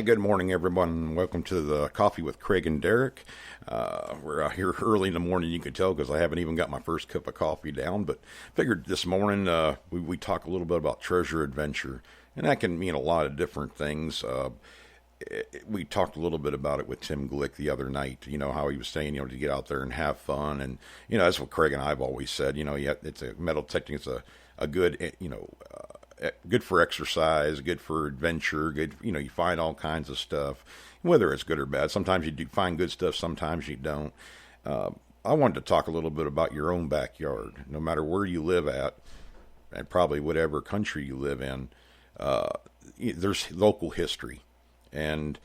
Good morning, everyone. Welcome to the Coffee with Craig and Derek. We're out here early in the morning, you can tell, because I haven't even got my first cup of coffee down. But figured this morning we talk a little bit about treasure adventure, and that can mean a lot of different things. We talked a little bit about it with Tim Glick the other night, how he was saying, to get out there and have fun. And, that's what Craig and I have always said, it's a metal detecting, it's a good, good for exercise, good for adventure, good, you find all kinds of stuff, whether it's good or bad. Sometimes you do find good stuff, sometimes you don't. I wanted to talk a little bit about your own backyard. No matter where you live at, and probably whatever country you live in, there's local history. And,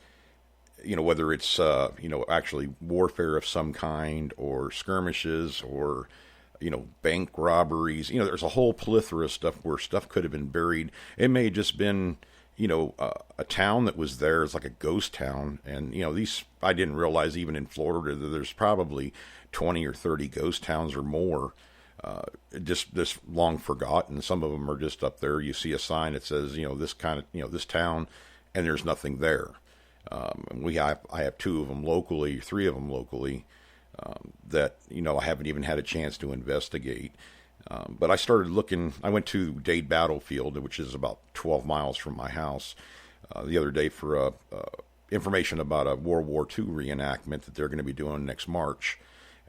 whether it's, actually warfare of some kind, or skirmishes, or bank robberies. There's a whole plethora of stuff where stuff could have been buried. It may have just been, a town that was there. It's like a ghost town. And, I didn't realize even in Florida that there's probably 20 or 30 ghost towns or more, just this long forgotten. Some of them are just up there. You see a sign that says, this town, and there's nothing there. I have two of them locally, three of them locally, that, I haven't even had a chance to investigate. But I started looking, I went to Dade Battlefield, which is about 12 miles from my house, the other day for information about a World War II reenactment that they're going to be doing next March,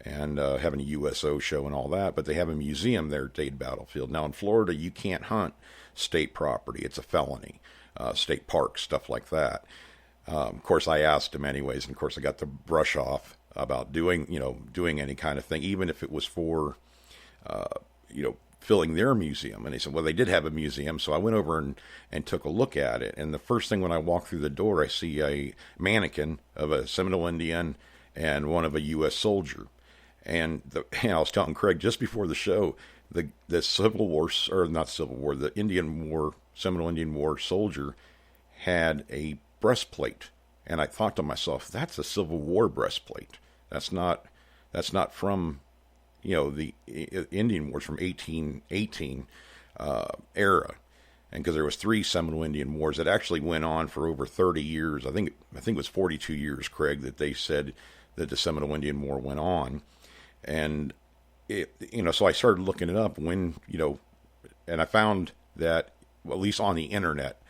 and having a USO show and all that. But they have a museum there at Dade Battlefield. Now in Florida, you can't hunt state property. It's a felony. State parks, stuff like that. Of course, I asked him anyways, and of course I got the brush off about doing any kind of thing, even if it was for, filling their museum. And they said, well, they did have a museum. So I went over and took a look at it. And the first thing when I walk through the door, I see a mannequin of a Seminole Indian and one of a U.S. soldier. And I was telling Craig just before the show, the Civil War, or not Civil War, the Indian War, Seminole Indian War soldier had a breastplate. And I thought to myself, that's a Civil War breastplate. That's not from, the Indian Wars from 1818 era. And because there was 3 Seminole Indian Wars that actually went on for over 30 years. I think it was 42 years, Craig, that they said that the Seminole Indian War went on. And so I started looking it up when, and I found that, well, at least on the internet,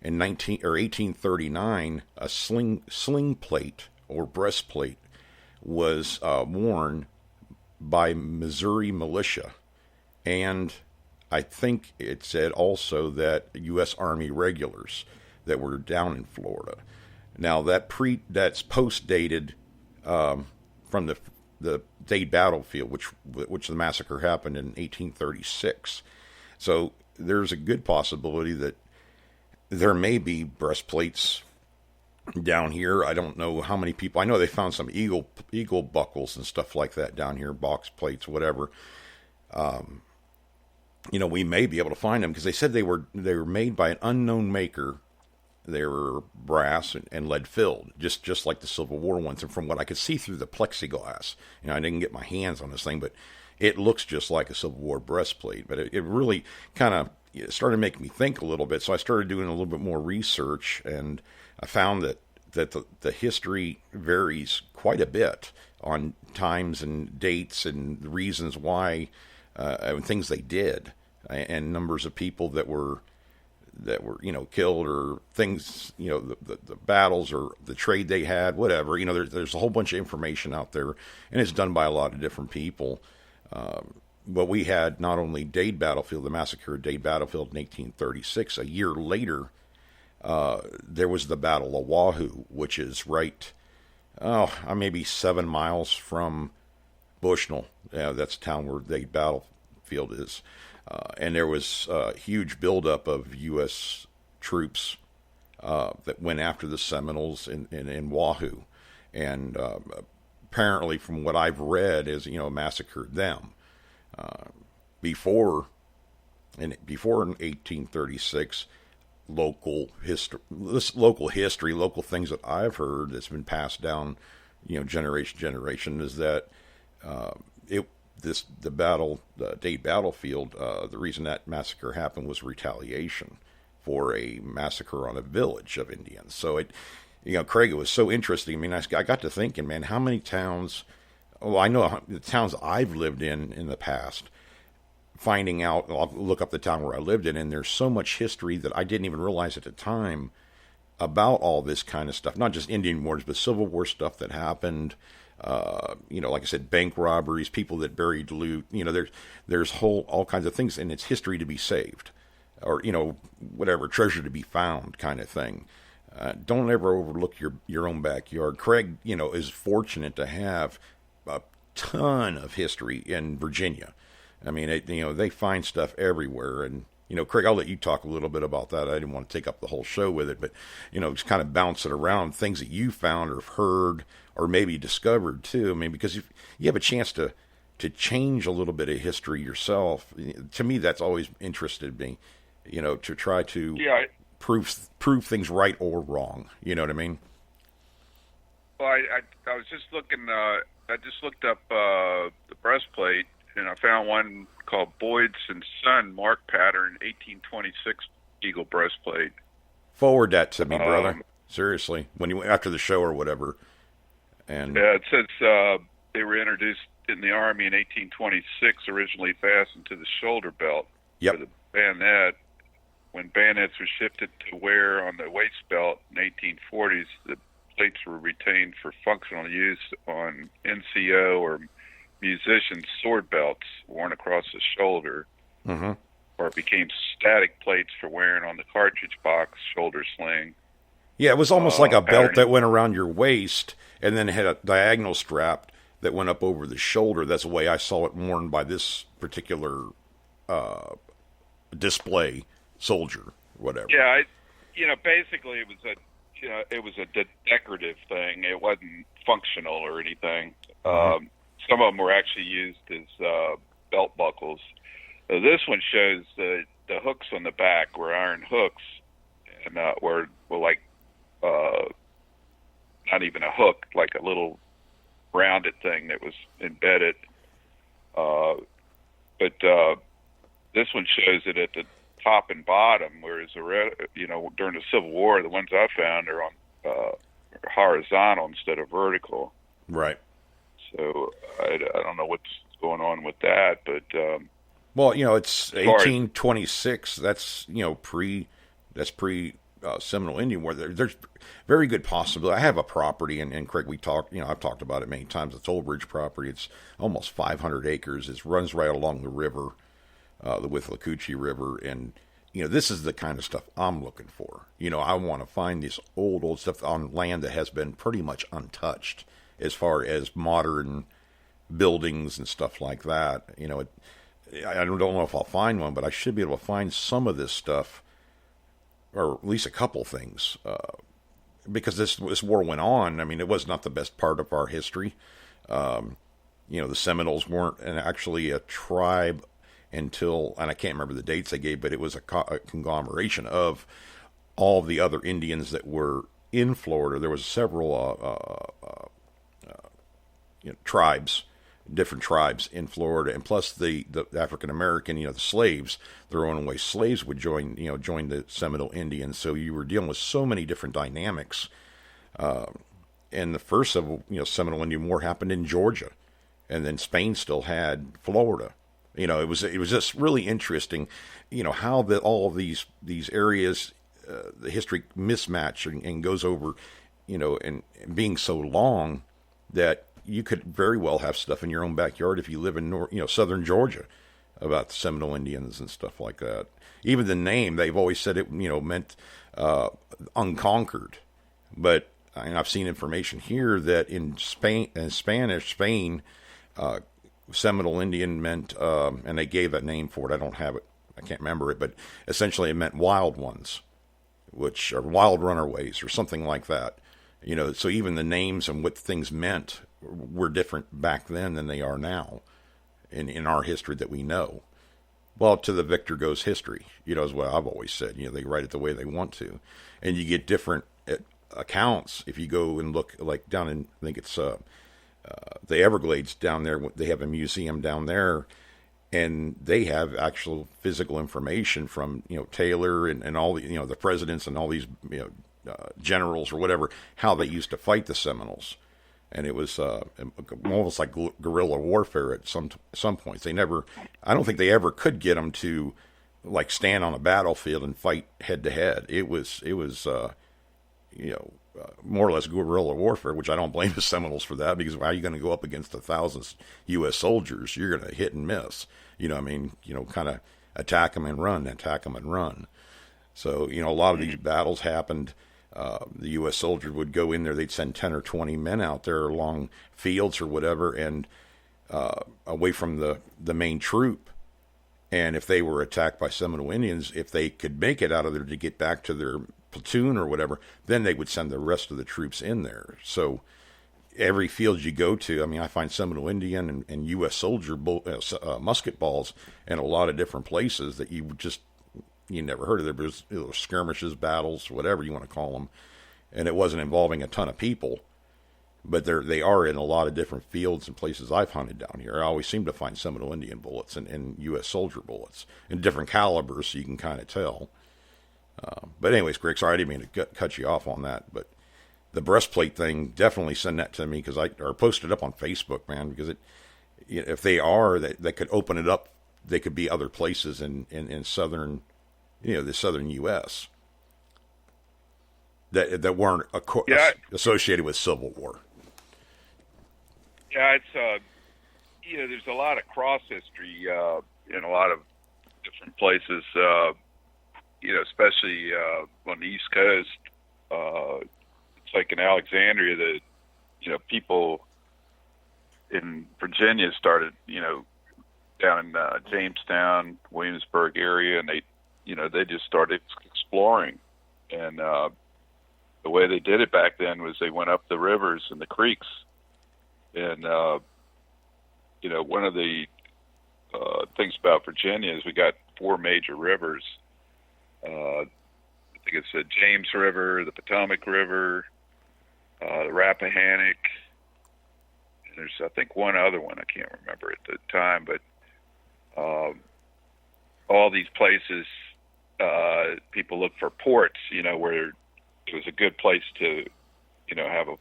in 1839, a sling plate or breastplate was worn by Missouri militia, and I think it said also that U.S. Army regulars that were down in Florida. Now that's post dated from the Dade Battlefield, which the massacre happened in 1836. So there's a good possibility that there may be breastplates down here. I don't know how many people. I know they found some eagle buckles and stuff like that down here, box plates, whatever. We may be able to find them because they said they were made by an unknown maker. They were brass and lead filled, just like the Civil War ones. And from what I could see through the plexiglass, I didn't get my hands on this thing, but it looks just like a Civil War breastplate. But it really kind of started making me think a little bit. So I started doing a little bit more research, and I found that the history varies quite a bit on times and dates and the reasons why, and things they did, and numbers of people that were killed, or things, the battles or the trade they had, whatever. There's a whole bunch of information out there, and it's done by a lot of different people. But we had not only Dade Battlefield, the massacre of Dade Battlefield in 1836. A year later, there was the Battle of Wahoo, which is maybe 7 miles from Bushnell. That's a town where Dade Battlefield is. And there was a huge buildup of U.S. troops that went after the Seminoles in Wahoo. And apparently, from what I've read, massacred them. Before in 1836, local history, local things that I've heard that's been passed down, generation to generation, is that the Dade Battlefield, the reason that massacre happened was retaliation for a massacre on a village of Indians. So Craig, it was so interesting. I mean, I got to thinking, man, how many towns? Well, I know the towns I've lived in the past. Finding out, I'll look up the town where I lived in, and there's so much history that I didn't even realize at the time about all this kind of stuff. Not just Indian wars, but Civil War stuff that happened. Like I said, bank robberies, people that buried loot. There's all kinds of things, and it's history to be saved, or whatever, treasure to be found, kind of thing. Don't ever overlook your own backyard. Craig, is fortunate to have a ton of history in Virginia. I mean, they find stuff everywhere, and Craig, I'll let you talk a little bit about that. I didn't want to take up the whole show with it, but just kind of bounce it around, things that you found or heard or maybe discovered too. I mean, because if you have a chance to change a little bit of history yourself, to me that's always interested me. To try to prove things right or wrong. You know what I mean? Well, I was just looking. I just looked up the breastplate, and I found one called Boyd's and Son mark pattern 1826 eagle breastplate. Forward that to me, brother. Seriously, when you after the show or whatever. And yeah, it says they were introduced in the Army in 1826, originally fastened to the shoulder belt for the bayonet. When bayonets were shifted to wear on the waist belt in 1840s, the plates were retained for functional use on NCO or musicians' sword belts worn across the shoulder, or it became static plates for wearing on the cartridge box shoulder sling. Yeah, it was almost like a belt that went around your waist and then had a diagonal strap that went up over the shoulder. That's the way I saw it worn by this particular display soldier, whatever. Yeah, basically it was a decorative thing. It wasn't functional or anything. Some of them were actually used as belt buckles. This one shows the hooks on the back were iron hooks, and were like not even a hook, like a little rounded thing that was embedded. But this one shows it at the top and bottom, whereas during the Civil War, the ones I found are on horizontal instead of vertical. Right. So I don't know what's going on with that, but well, it's 1826. That's pre Seminole Indian War. There's very good possibility. I have a property, and Craig, we talked. I've talked about it many times. It's Old Bridge property. It's almost 500 acres. It runs right along the river, the Withlacoochee River, and this is the kind of stuff I'm looking for. I want to find this old stuff on land that has been pretty much untouched as far as modern buildings and stuff like that. I don't know if I'll find one, but I should be able to find some of this stuff, or at least a couple things, because this war went on. I mean, it was not the best part of our history. The Seminoles weren't actually a tribe until, and I can't remember the dates they gave, but it was a conglomeration of all the other Indians that were in Florida. There was several tribes, different tribes in Florida, and plus the African American, the slaves, their own way slaves would join the Seminole Indians. So you were dealing with so many different dynamics. And the first Seminole Indian War happened in Georgia, and then Spain still had Florida. It was just really interesting, how all of these areas, the history mismatch and goes over, and being so long that you could very well have stuff in your own backyard if you live in southern Georgia about the Seminole Indians and stuff like that. Even the name, they've always said it meant unconquered, but I've seen information here that in Spanish, Seminole Indian meant, and they gave that name for it. I don't have it. I can't remember it, but essentially it meant wild ones, which are wild runaways or something like that. So even the names and what things meant were different back then than they are now in our history that we know. Well, to the victor goes history, is what I've always said. They write it the way they want to. And you get different accounts if you go and look, like down in, I think it's the Everglades down there. They have a museum down there, and they have actual physical information from, Taylor and all the, the presidents and all these, generals or whatever, how they used to fight the Seminoles. And it was almost like guerrilla warfare at some points. I don't think they ever could get them to like stand on a battlefield and fight head to head. It was more or less guerrilla warfare, which I don't blame the Seminoles for that, because how are you going to go up against 1,000 U.S. soldiers? You're going to hit and miss. Kind of attack them and run. So, a lot of these battles happened. The U.S. soldiers would go in there. They'd send 10 or 20 men out there along fields or whatever, and away from the main troop. And if they were attacked by Seminole Indians, if they could make it out of there to get back to their platoon or whatever, then they would send the rest of the troops in there. So every field you go to, I find Seminole Indian and U.S. soldier musket balls in a lot of different places that you never heard of. There was skirmishes, battles, whatever you want to call them, and it wasn't involving a ton of people, but they are in a lot of different fields and places I've hunted down here. I always seem to find Seminole Indian bullets and U.S. soldier bullets in different calibers, so you can kind of tell. But anyways, Greg, sorry I didn't mean to cut you off on that, but the breastplate thing, definitely send that to me, or post it up on Facebook, man, because if they are, that could open it up. They could be other places in southern, the southern U.S. that weren't associated with Civil War. Yeah, it's there's a lot of cross history in a lot of different places. Especially on the East Coast. It's like in Alexandria that people in Virginia started down in Jamestown, Williamsburg area, and they just started exploring. And the way they did it back then was they went up the rivers and the creeks. And one of the things about Virginia is we got 4 major rivers. I think it's the James River, the Potomac River, the Rappahannock. And there's, I think, one other one. I can't remember at the time, but all these places, people look for ports, where it was a good place to, have a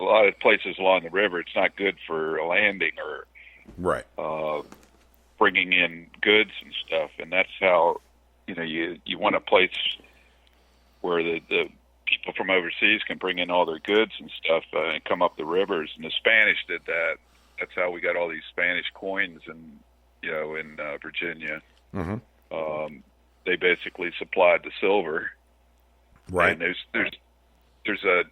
lot of places along the river. It's not good for a landing or right. Bringing in goods and stuff, and that's how you want a place where the people from overseas can bring in all their goods and stuff and come up the rivers. And the Spanish did that. That's how we got all these Spanish coins in Virginia. Mm-hmm. They basically supplied the silver. Right. And there's a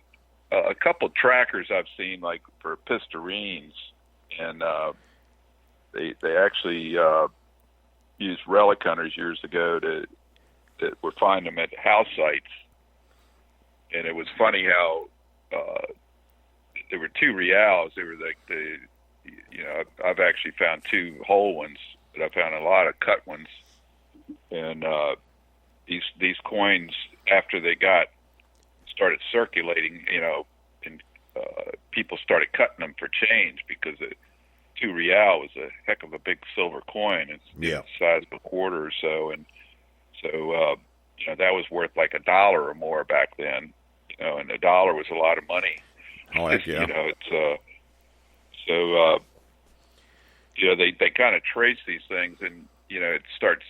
couple trackers I've seen, like for Pistarines, and They actually used relic hunters years ago that would find them at house sites, and it was funny how there were 2 reals. They were like I've actually found 2 whole ones, but I found a lot of cut ones, and these coins, after they started circulating, and people started cutting them for change, because 2 real was a heck of a big silver coin. It's the size of a quarter or so, and so that was worth like $1 or more back then. And $1 was a lot of money. Oh, heck yeah. They kind of trace these things, and it starts.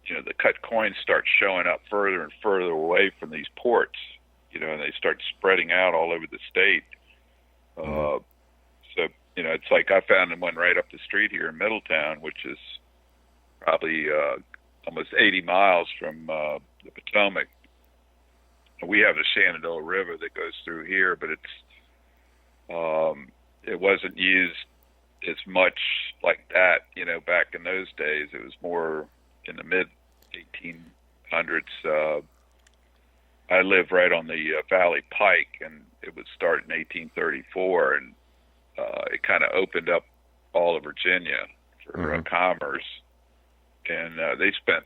The cut coins start showing up further and further away from these ports. And they start spreading out all over the state. Mm-hmm. So it's like I found one right up the street here in Middletown, which is probably almost 80 miles from the Potomac. We have the Shenandoah River that goes through here, but it wasn't used as much like that, back in those days. It was more in the mid 1800s. I lived right on the Valley Pike, and it would start in 1834, and it kind of opened up all of Virginia for commerce, and they spent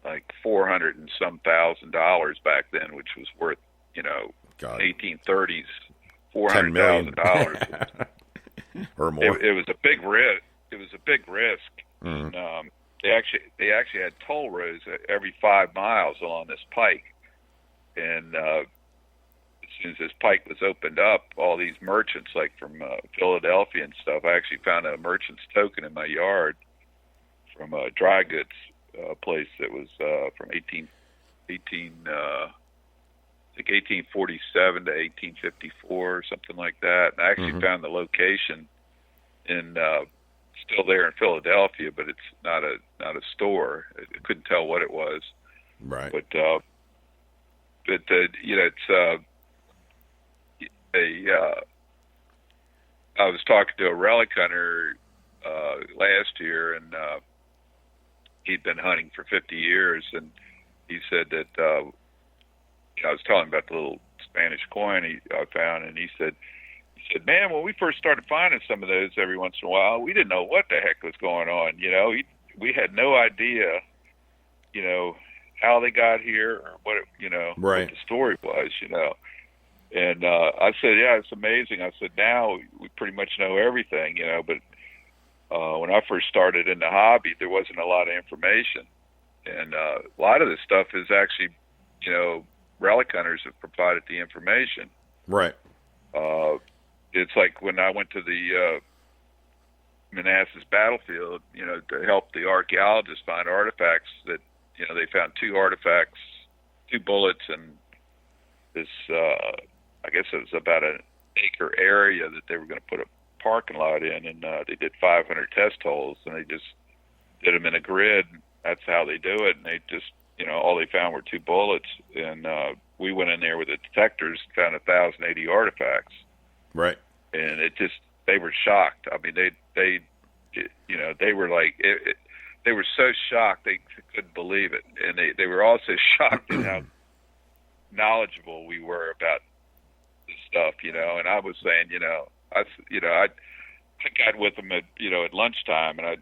like $400 and some thousand back then, which was worth, 1830s $400,000 or more. It was a big risk. It was a big risk. Mm-hmm. And, they actually had toll roads every 5 miles along this pike, and as soon as this pike was opened up, all these merchants, like from Philadelphia and stuff, I actually found a merchant's token in my yard from a dry goods place that was from 1847 to 1854 or something like that. And I actually found the location in still there in Philadelphia, but it's not a store. I couldn't tell what it was. Right. But you know, it's I was talking to a relic hunter last year, and he'd been hunting for 50 years, and he said that I was telling him about the little Spanish coin I found, and he said, man, when we first started finding some of those every once in a while, we didn't know what the heck was going on. You know, we had no idea, you know, how they got here or what it, you know, right. what the story was, you know. And I said, yeah, it's amazing. I said, now we pretty much know everything, you know, but when I first started in the hobby, there wasn't a lot of information. And a lot of this stuff is actually, you know, relic hunters have provided the information. Right. It's like when I went to the Manassas battlefield, you know, to help the archaeologists find artifacts that, you know, they found 2 artifacts, 2 bullets, and this, I guess it was about an acre area that they were going to put a parking lot in, and they did 500 test holes, and they just did them in a grid. That's how they do it, and they just, you know, all they found were 2 bullets, and we went in there with the detectors and found 1,080 artifacts. Right. And it just, they were shocked. I mean, they you know, they were like, they were so shocked they couldn't believe it, and they were also shocked at how knowledgeable we were about this stuff, you know. And I was saying, you know, I got with them at, you know, at lunchtime, and I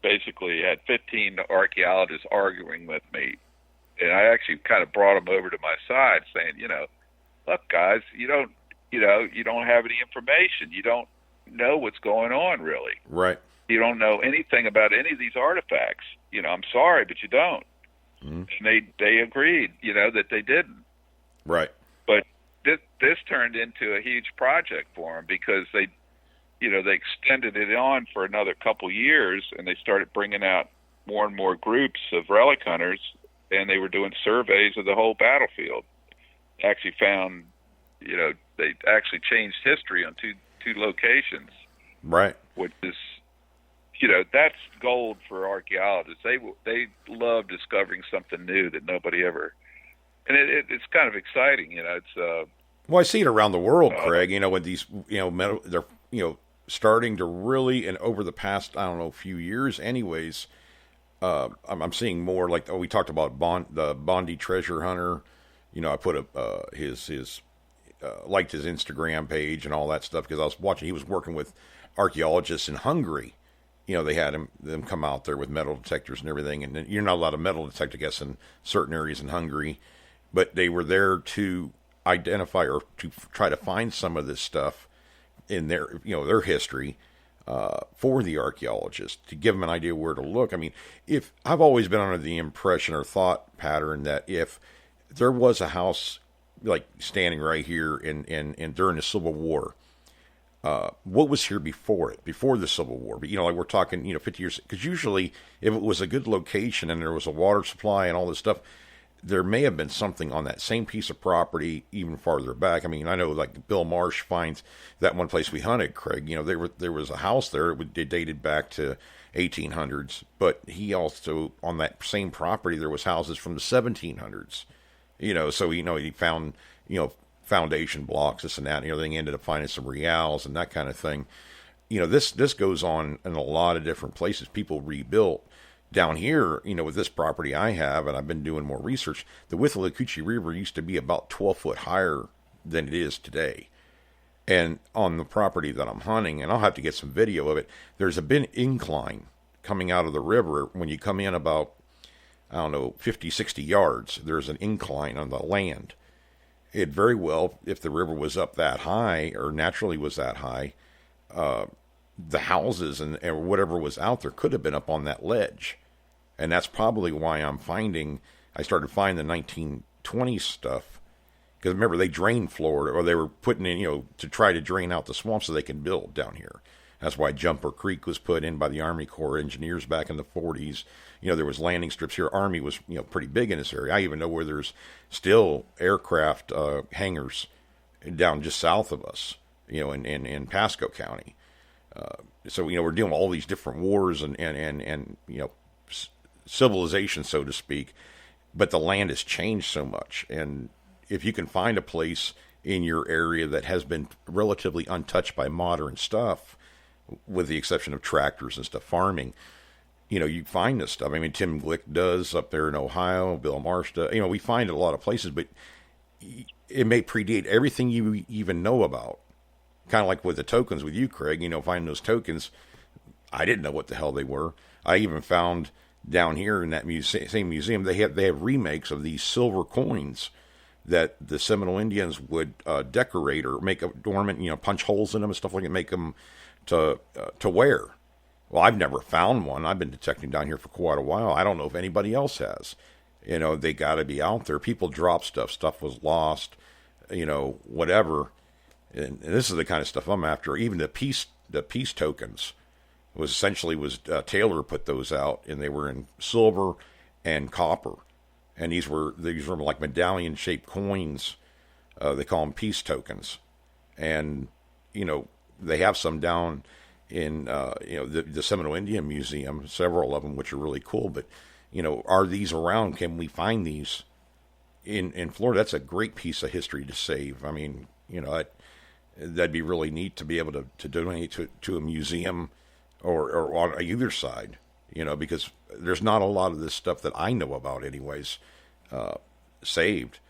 basically had 15 archaeologists arguing with me, and I actually kind of brought them over to my side, saying, you know, look, guys, you don't have any information. You don't know what's going on, really. Right. You don't know anything about any of these artifacts. You know, I'm sorry, but you don't. And they agreed, you know, that they didn't. Right. But this turned into a huge project for them, because they, you know, they extended it on for another couple years, and they started bringing out more and more groups of relic hunters, and they were doing surveys of the whole battlefield. They actually found, you know, they actually changed history on two locations. Right. Which is, you know, that's gold for archaeologists. They love discovering something new that nobody ever, and it's kind of exciting, you know. It's well, I see it around the world, Craig. You know, when these, you know, metal, they're, you know, starting to really, and over the past, I don't know, few years, anyways. I'm seeing more like, we talked about the Bondi treasure hunter. You know, I put his liked his Instagram page and all that stuff, because I was watching. He was working with archaeologists in Hungary. You know, they had them come out there with metal detectors and everything, and you're not allowed to metal detect, I guess, in certain areas in Hungary, but they were there to identify or to try to find some of this stuff in their, you know, their history for the archaeologists, to give them an idea where to look. I mean, if I've always been under the impression or thought pattern that if there was a house like standing right here and during the Civil War, what was here before the Civil War? But, you know, like we're talking, you know, 50 years, because usually if it was a good location and there was a water supply and all this stuff, there may have been something on that same piece of property even farther back. I mean, I know like Bill Marsh finds that one place we hunted, Craig, you know, there was a house there. It dated back to 1800s, but he also, on that same property, there was houses from the 1700s, you know, so, you know, he found, you know, foundation blocks, this and that, and everything. Ended up finding some reals and that kind of thing. You know, this goes on in a lot of different places. People rebuilt. Down here, you know, with this property I have, and I've been doing more research, the Withlacoochee River used to be about 12 foot higher than it is today. And on the property that I'm hunting, and I'll have to get some video of it, there's a big incline coming out of the river. When you come in about, I don't know, 50, 60 yards, there's an incline on the land. It very well, if the river was up that high, or naturally was that high, the houses and whatever was out there could have been up on that ledge. And that's probably why I started finding the 1920s stuff. Because remember, they drained Florida, or they were putting in, to try to drain out the swamp so they can build down here. That's why Jumper Creek was put in by the Army Corps engineers back in the 40s. There was landing strips here. Army was, pretty big in this area. I even know where there's still aircraft hangars down just south of us, in Pasco County. So, we're dealing with all these different wars and civilization, so to speak. But the land has changed so much. And if you can find a place in your area that has been relatively untouched by modern stuff, with the exception of tractors and stuff, farming, you find this stuff. I mean, Tim Glick does up there in Ohio, Bill Marsh does. We find it a lot of places, but it may predate everything you even know about. Kind of like with the tokens with you, Craig, finding those tokens, I didn't know what the hell they were. I even found down here in that same museum, they have remakes of these silver coins that the Seminole Indians would decorate or make adornment, punch holes in them and stuff like that, make them to wear. Well, I've never found one. I've been detecting down here for quite a while. I don't know if anybody else has. They got to be out there. People drop stuff. Stuff was lost, whatever. And this is the kind of stuff I'm after. Even the peace tokens was Taylor put those out, and they were in silver and copper. And these were like medallion shaped coins. They call them peace tokens. And, they have some down in, the Seminole Indian Museum, several of them, which are really cool. But, are these around? Can we find these in Florida? That's a great piece of history to save. I mean, that'd be really neat to be able to donate to a museum or on either side, because there's not a lot of this stuff that I know about anyways, saved.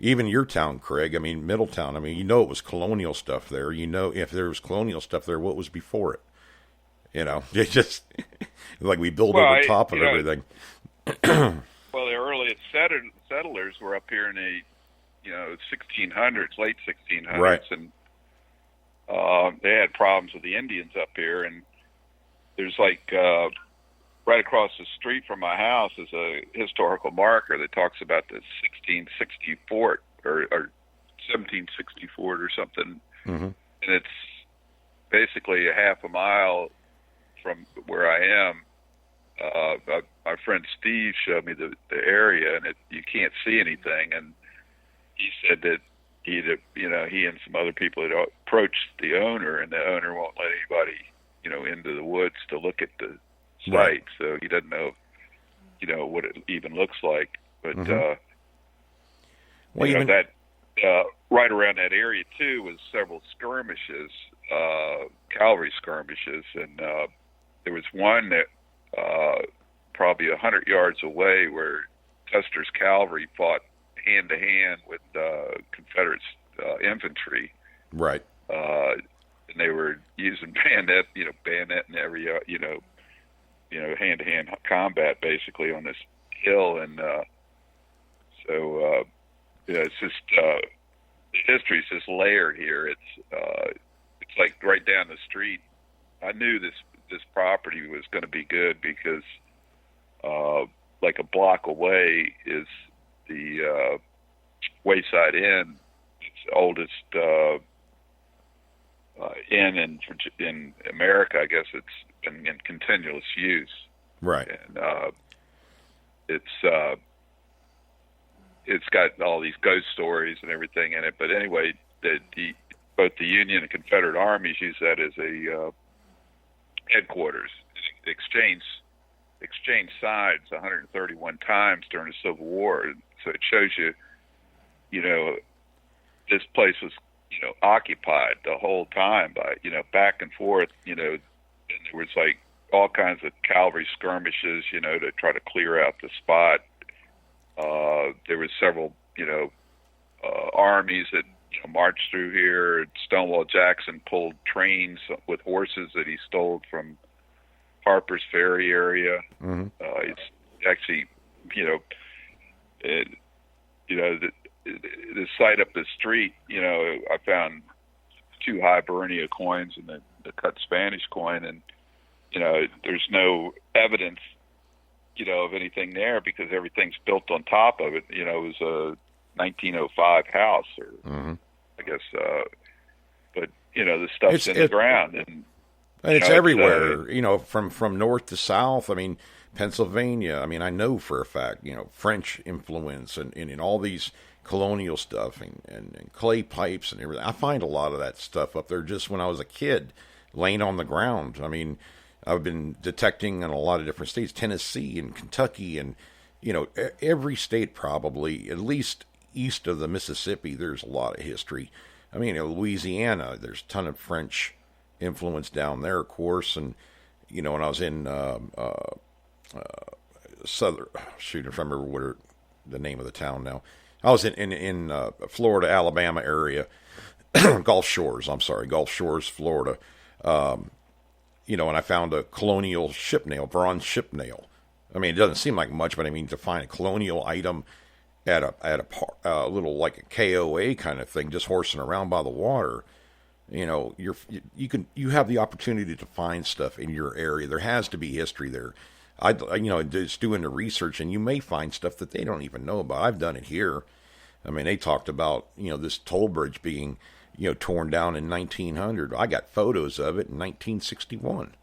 Even your town, Craig, I mean, Middletown, I mean, it was colonial stuff there. If there was colonial stuff there, what was before it? It just, like we build over top of everything. Well, the earliest settlers were up here in the, 1600s, late 1600s. Right. And they had problems with the Indians up here. And there's right across the street from my house is a historical marker that talks about the 1660 fort or 1760 fort or something. Mm-hmm. And it's basically a half a mile from where I am. My friend Steve showed me the area, and you can't see anything. And he said that he and some other people had approached the owner, and the owner won't let anybody, into the woods to look at the site. Right. So he doesn't know, what it even looks like. But, well, that right around that area, too, was several skirmishes, cavalry skirmishes. And there was one that probably 100 yards away where Custer's cavalry fought hand-to-hand with Confederate infantry. Right. And they were using bayonet and every, hand-to-hand combat basically on this hill. And it's just, the history's just layered here. It's like right down the street. I knew this property was going to be good because, like a block away is the Wayside Inn. It's the oldest inn in America. I guess it's been in continuous use. Right. And it's got all these ghost stories and everything in it. But anyway, both the Union and Confederate armies use that as a headquarters. Exchanged sides 131 times during the Civil War. So it shows you, this place was, occupied the whole time by, back and forth, and there was like all kinds of cavalry skirmishes, to try to clear out the spot. There was several, armies that marched through here. Stonewall Jackson pulled trains with horses that he stole from Harper's Ferry area. Mm-hmm. It's actually, the site up the street, I found 2 Hibernia coins and the cut Spanish coin, and there's no evidence, of anything there because everything's built on top of it. It was a 1905 house, or I guess, but the stuff's in the ground, and it's everywhere. From north to south. I mean, Pennsylvania. I mean, I know for a fact. French influence and in all these colonial stuff and clay pipes and everything. I find a lot of that stuff up there just when I was a kid, laying on the ground. I mean, I've been detecting in a lot of different states, Tennessee and Kentucky, and every state probably, at least east of the Mississippi, there's a lot of history. I mean, Louisiana, there's a ton of French influence down there, of course, and when I was in southern, shoot, if I remember what the name of the town now. I was in Florida, Alabama area, Gulf Shores, Florida. And I found a colonial ship nail, bronze ship nail. I mean, it doesn't seem like much, but I mean, to find a colonial item at a little like a KOA kind of thing, just horsing around by the water, you have the opportunity to find stuff in your area. There has to be history there. Just doing the research, and you may find stuff that they don't even know about. I've done it here. I mean, they talked about, this toll bridge being, torn down in 1900. I got photos of it in 1961.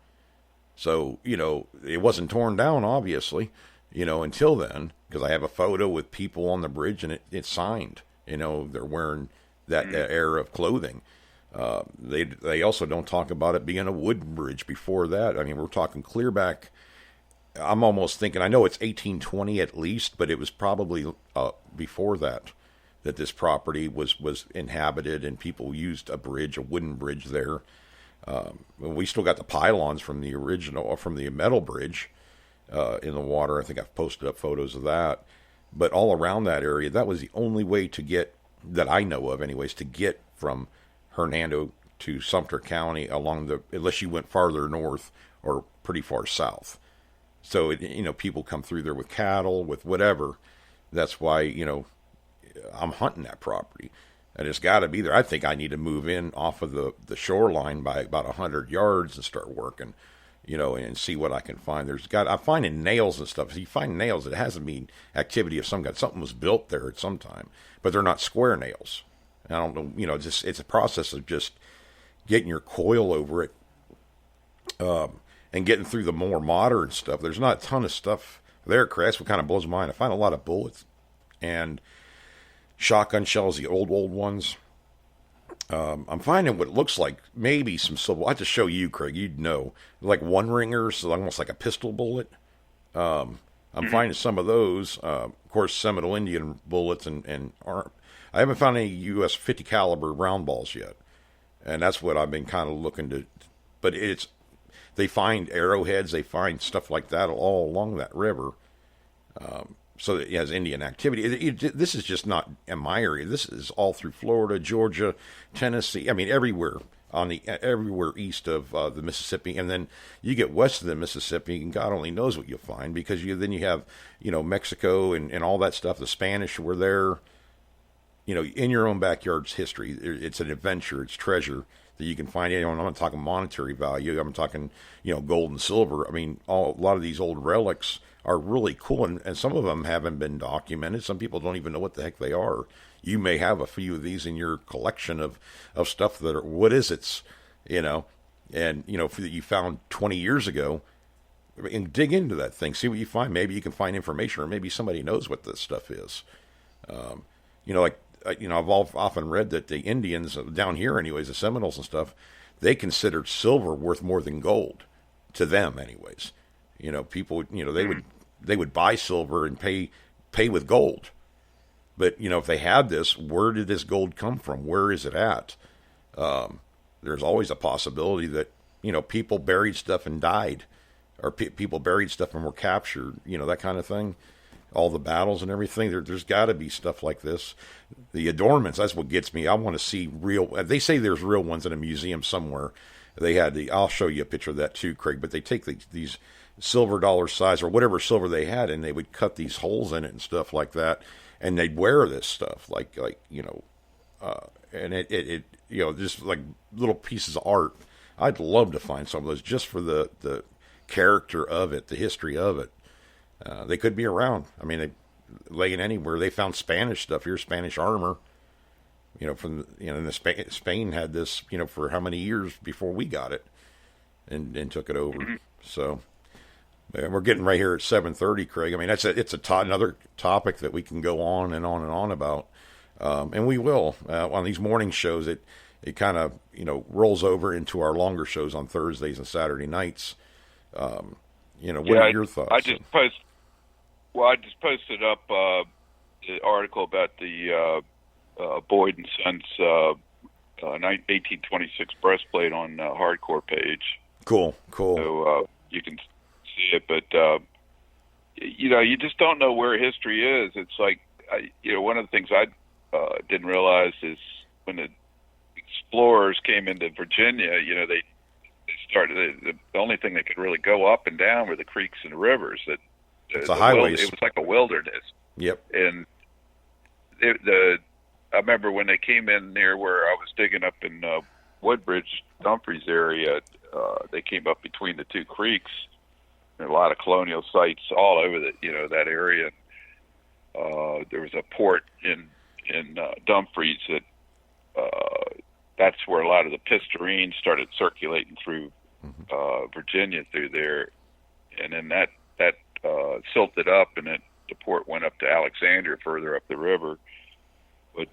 So, it wasn't torn down, obviously, until then, because I have a photo with people on the bridge and it's signed. They're wearing that era of clothing. They also don't talk about it being a wooden bridge before that. I mean, we're talking clear back. I'm almost thinking, I know it's 1820 at least, but it was probably before that this property was inhabited and people used a wooden bridge there. We still got the pylons from the original, from the metal bridge in the water. I think I've posted up photos of that. But all around that area, that was the only way to get, that I know of anyways, to get from Hernando to Sumter County unless you went farther north or pretty far south. So, people come through there with cattle, with whatever. That's why, I'm hunting that property. And it's got to be there. I think I need to move in off of the shoreline by about 100 yards and start working, and see what I can find. I'm finding nails and stuff. If you find nails, it has to be activity of some kind. Something was built there at some time. But they're not square nails. I don't know, it's a process of just getting your coil over it. And getting through the more modern stuff. There's not a ton of stuff there, Chris. That's what kind of blows my mind. I find a lot of bullets and shotgun shells, the old ones. I'm finding what looks like maybe some silver. I'll have to show you, Craig. You'd know. Like one ringers, so almost like a pistol bullet. I'm finding some of those. Of course, Seminole Indian bullets and I haven't found any U.S. 50 caliber round balls yet. And that's what I've been kind of looking to. But they find arrowheads, they find stuff like that all along that river. So it has Indian activity. This is just not in my area. This is all through Florida, Georgia, Tennessee. I mean, everywhere everywhere east of the Mississippi, and then you get west of the Mississippi, and God only knows what you'll find, because then you have Mexico and all that stuff. The Spanish were there. In your own backyard's history. It's an adventure. It's treasure that you can find. I'm not talking monetary value. I'm talking, gold and silver. I mean, a lot of these old relics are really cool, and some of them haven't been documented. Some people don't even know what the heck they are. You may have a few of these in your collection of stuff that are, what is it, and, that you found 20 years ago, and dig into that thing, see what you find. Maybe you can find information, or maybe somebody knows what this stuff is. I've often read that the Indians down here, anyways, the Seminoles and stuff, they considered silver worth more than gold, to them, anyways. People, they would buy silver and pay with gold. But if they had this, where did this gold come from? Where is it at? There's always a possibility that people buried stuff and died, or people buried stuff and were captured. That kind of thing. All the battles and everything. There's got to be stuff like this. The adornments, that's what gets me. I want to see real. They say there's real ones in a museum somewhere. They had I'll show you a picture of that too, Craig. But they take these silver dollar size or whatever silver they had, and they would cut these holes in it and stuff like that, and they'd wear this stuff and it just like little pieces of art. I'd love to find some of those just for the character of it, the history of it. They could be around. I mean, they laying anywhere. They found Spanish stuff here, Spanish armor. From Spain had this, for how many years before we got it, and took it over. Mm-hmm. So we're getting right here at 7:30, Craig. I mean, it's another topic that we can go on and on and on about, and we will on these morning shows. It kind of rolls over into our longer shows on Thursdays and Saturday nights. What are your thoughts? I just posted up the article about the Boyd and Sons 1826 breastplate on Hardcore page. Cool. So you can see it, but you just don't know where history is. It's like one of the things I didn't realize is when the explorers came into Virginia, they started the only thing that could really go up and down were the creeks and the rivers. It's a highways. It was like a wilderness. Yep. And I remember when they came in near where I was digging up in Woodbridge, Dumfries area, they came up between the two creeks. There were a lot of colonial sites all over that area. There was a port in Dumfries that's where a lot of the Pistarine started circulating through Virginia through there, and then that silted up, and the port went up to Alexandria further up the river. But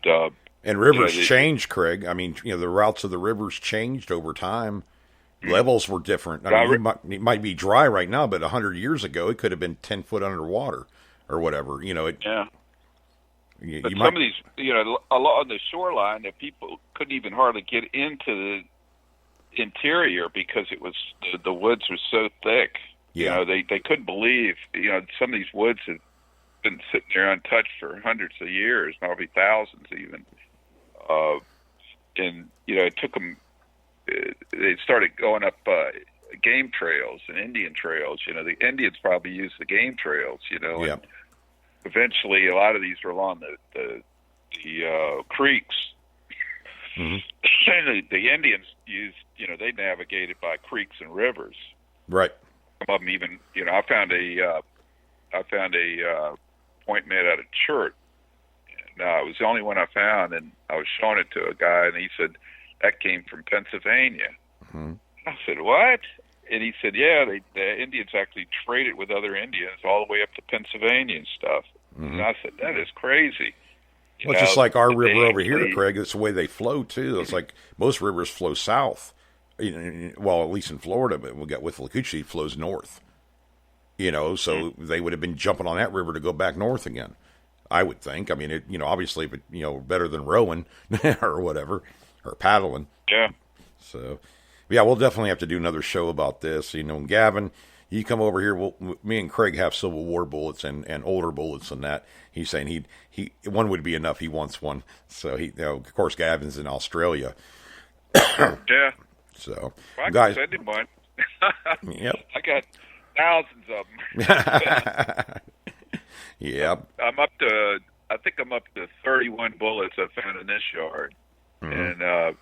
and rivers changed, Craig. I mean, the routes of the rivers changed over time. Levels were different. I mean, it might be dry right now, but 100 years ago, it could have been 10 foot underwater or whatever. Yeah. But some of these, along the shoreline, that people couldn't even hardly get into the interior because it was the woods were so thick. Yeah. They couldn't believe. Some of these woods have been sitting there untouched for hundreds of years, probably thousands even. And it took them. They started going up game trails and Indian trails. The Indians probably used the game trails. Yeah. And eventually, a lot of these were along the creeks. Mm-hmm. The Indians used, they navigated by creeks and rivers. Right. Some of them even, I found a point made out of chert. And, it was the only one I found, and I was showing it to a guy, and he said that came from Pennsylvania. Mm-hmm. I said, what? And he said, yeah, the Indians actually traded with other Indians all the way up to Pennsylvania and stuff. Mm-hmm. And I said, that is crazy. Well, it's just like our river over here, Craig. It's the way they flow, too. It's like most rivers flow south. Well, at least in Florida, but we got Withlacoochee, it flows north. So they would have been jumping on that river to go back north again, I would think. I mean, obviously, but better than rowing or whatever, or paddling. Yeah. So, yeah, we'll definitely have to do another show about this. And Gavin, you come over here. Me and Craig have Civil War bullets and older bullets and that. He's saying he one would be enough. He wants one. So of course, Gavin's in Australia. Yeah. So, well, I guys, can send him one. Yep. I got thousands of them. Yep. I think I'm up to 31 bullets I found in this yard. Mm-hmm. And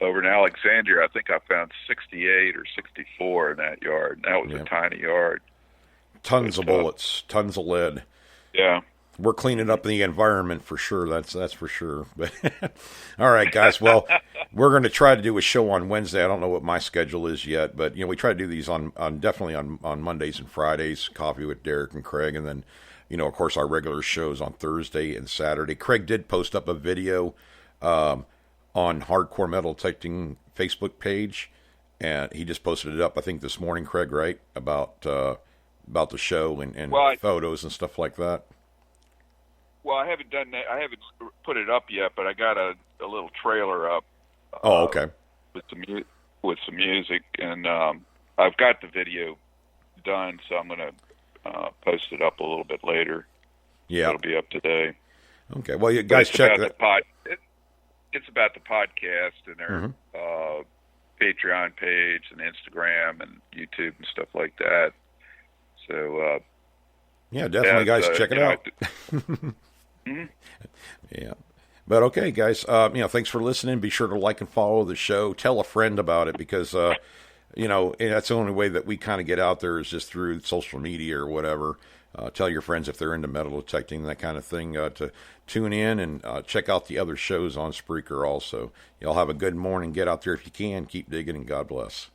over in Alexandria, I think I found 68 or 64 in that yard. And that was a tiny yard. Tons of bullets, tons of lead. Yeah. We're cleaning up the environment for sure. That's for sure. But all right, guys. Well, we're going to try to do a show on Wednesday. I don't know what my schedule is yet, but we try to do these on definitely on Mondays and Fridays. Coffee with Derek and Craig, and then of course our regular shows on Thursday and Saturday. Craig did post up a video on Hardcore Metal Detecting Facebook page, and he just posted it up I think this morning. Craig, right, about the show and photos and stuff like that. Well, I haven't done that. I haven't put it up yet, but I got a little trailer up. Oh, okay. With some music, and I've got the video done, so I'm going to post it up a little bit later. Yeah, it'll be up today. Okay. Well, you guys check that. It's about the podcast and their Patreon page and Instagram and YouTube and stuff like that. So. Yeah, definitely, guys, check it out. Mm-hmm. Yeah. But okay, guys, thanks for listening. Be sure to like and follow the show. Tell a friend about it because And that's the only way that we kind of get out there is just through social media or whatever. Tell your friends if they're into metal detecting, that kind of thing, to tune in and check out the other shows on Spreaker also. Y'all have a good morning. Get out there if you can. Keep digging, and God bless.